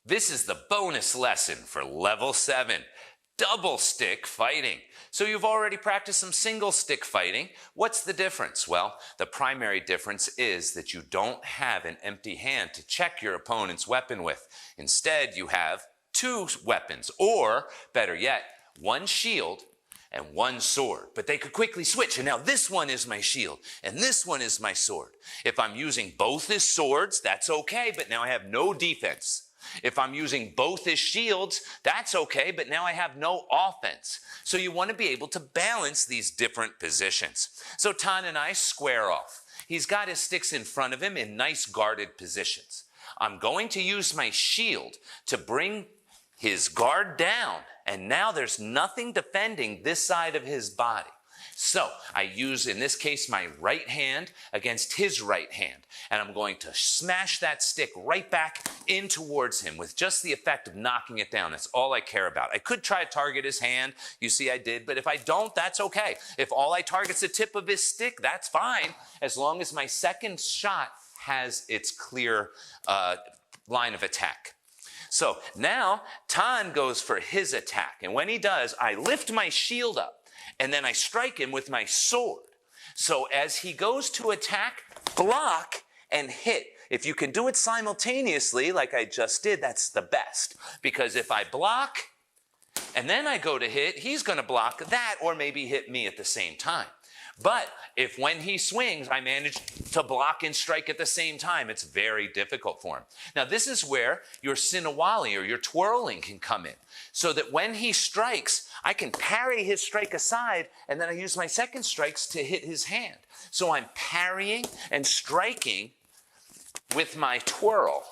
This is the bonus lesson for level 7, double stick fighting. So you've already practiced some single stick fighting. What's the difference? Well, the primary difference is that you don't have an empty hand to check your opponent's weapon with. Instead, you have 2 weapons, or better yet, 1 shield and 1 sword. But they could quickly switch, and now this one is my shield, and this one is my sword. If I'm using both as swords, that's okay, but now I have no defense. If I'm using both as shields, that's okay, but now I have no offense. So you want to be able to balance these different positions. So Tan and I square off. He's got his sticks in front of him in nice guarded positions. I'm going to use my shield to bring his guard down, and now there's nothing defending this side of his body. So I use, in this case, my right hand against his right hand, and I'm going to smash that stick right back in towards him with just the effect of knocking it down. That's all I care about. I could try to target his hand. You see I did, but if I don't, that's okay. If all I target's the tip of his stick, that's fine, as long as my second shot has its clear line of attack. So now Tan goes for his attack, and when he does, I lift my shield up, and then I strike him with my sword. So as he goes to attack, block, and hit. If you can do it simultaneously, like I just did, that's the best. Because if I block, and then I go to hit, he's going to block that, or maybe hit me at the same time. But if when he swings, I manage to block and strike at the same time, it's very difficult for him. Now, this is where your sinawali, or your twirling, can come in. So that when he strikes, I can parry his strike aside, and then I use my second strikes to hit his hand. So I'm parrying and striking with my twirl,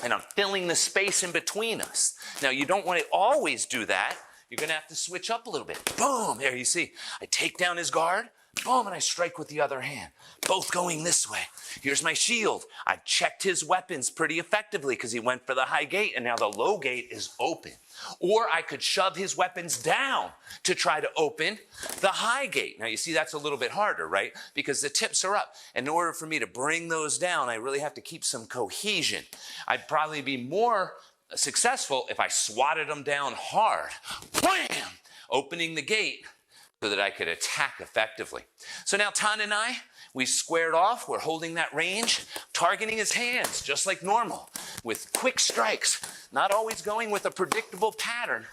and I'm filling the space in between us. Now, you don't want to always do that. You're going to have to switch up a little bit. Boom, there you see. I take down his guard, boom, and I strike with the other hand. Both going this way. Here's my shield. I've checked his weapons pretty effectively because he went for the high gate, and now the low gate is open. Or I could shove his weapons down to try to open the high gate. Now, you see, that's a little bit harder, right? Because the tips are up. And in order for me to bring those down, I really have to keep some cohesion. I'd probably be more successful if I swatted them down hard, wham, opening the gate so that I could attack effectively. So now Tan and I, we squared off. We're holding that range, targeting his hands just like normal with quick strikes, not always going with a predictable pattern.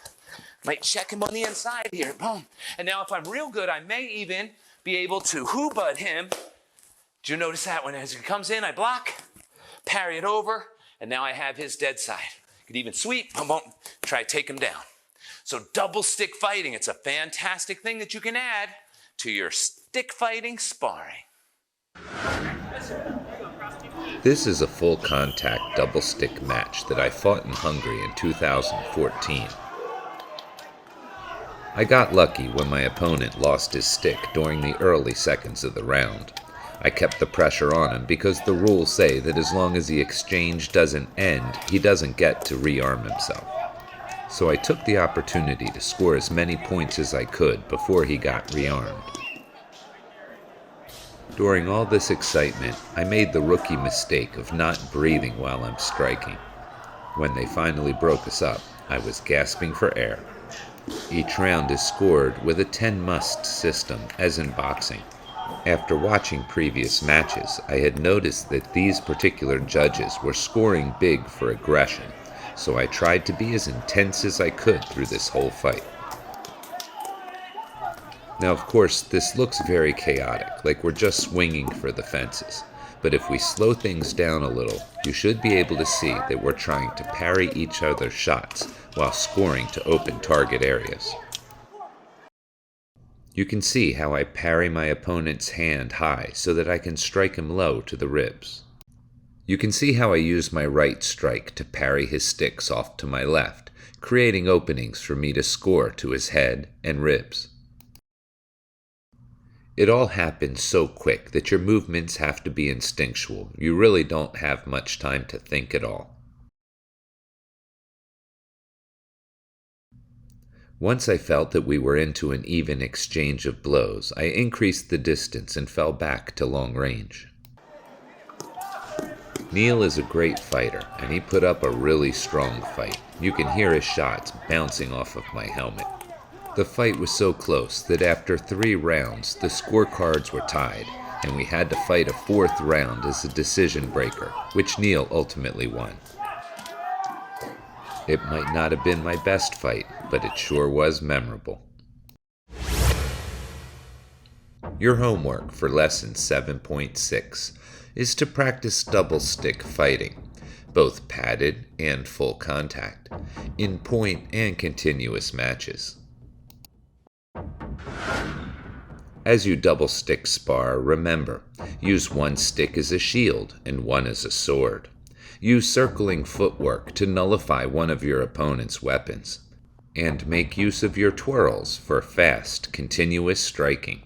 Might check him on the inside here, boom. And now if I'm real good, I may even be able to hoobud him. Do you notice that when as he comes in, I block, parry it over, and now I have his dead side. Could even sweep, boom, boom, try to take him down. So double stick fighting, it's a fantastic thing that you can add to your stick fighting sparring. This is a full contact double stick match that I fought in Hungary in 2014. I got lucky when my opponent lost his stick during the early seconds of the round. I kept the pressure on him because the rules say that as long as the exchange doesn't end, he doesn't get to rearm himself. So I took the opportunity to score as many points as I could before he got rearmed. During all this excitement, I made the rookie mistake of not breathing while I'm striking. When they finally broke us up, I was gasping for air. Each round is scored with a 10-must system, as in boxing. After watching previous matches, I had noticed that these particular judges were scoring big for aggression, so I tried to be as intense as I could through this whole fight. Now, of course, this looks very chaotic, like we're just swinging for the fences. But if we slow things down a little, you should be able to see that we're trying to parry each other's shots while scoring to open target areas. You can see how I parry my opponent's hand high so that I can strike him low to the ribs. You can see how I use my right strike to parry his sticks off to my left, creating openings for me to score to his head and ribs. It all happens so quick that your movements have to be instinctual. You really don't have much time to think at all. Once I felt that we were into an even exchange of blows, I increased the distance and fell back to long range. Neil is a great fighter, and he put up a really strong fight. You can hear his shots bouncing off of my helmet. The fight was so close that after 3 rounds, the scorecards were tied, and we had to fight a 4th round as a decision breaker, which Neil ultimately won. It might not have been my best fight, but it sure was memorable. Your homework for lesson 7.6 is to practice double stick fighting, both padded and full contact, in point and continuous matches. As you double stick spar, remember, use one stick as a shield and one as a sword. Use circling footwork to nullify one of your opponent's weapons, and make use of your twirls for fast, continuous striking.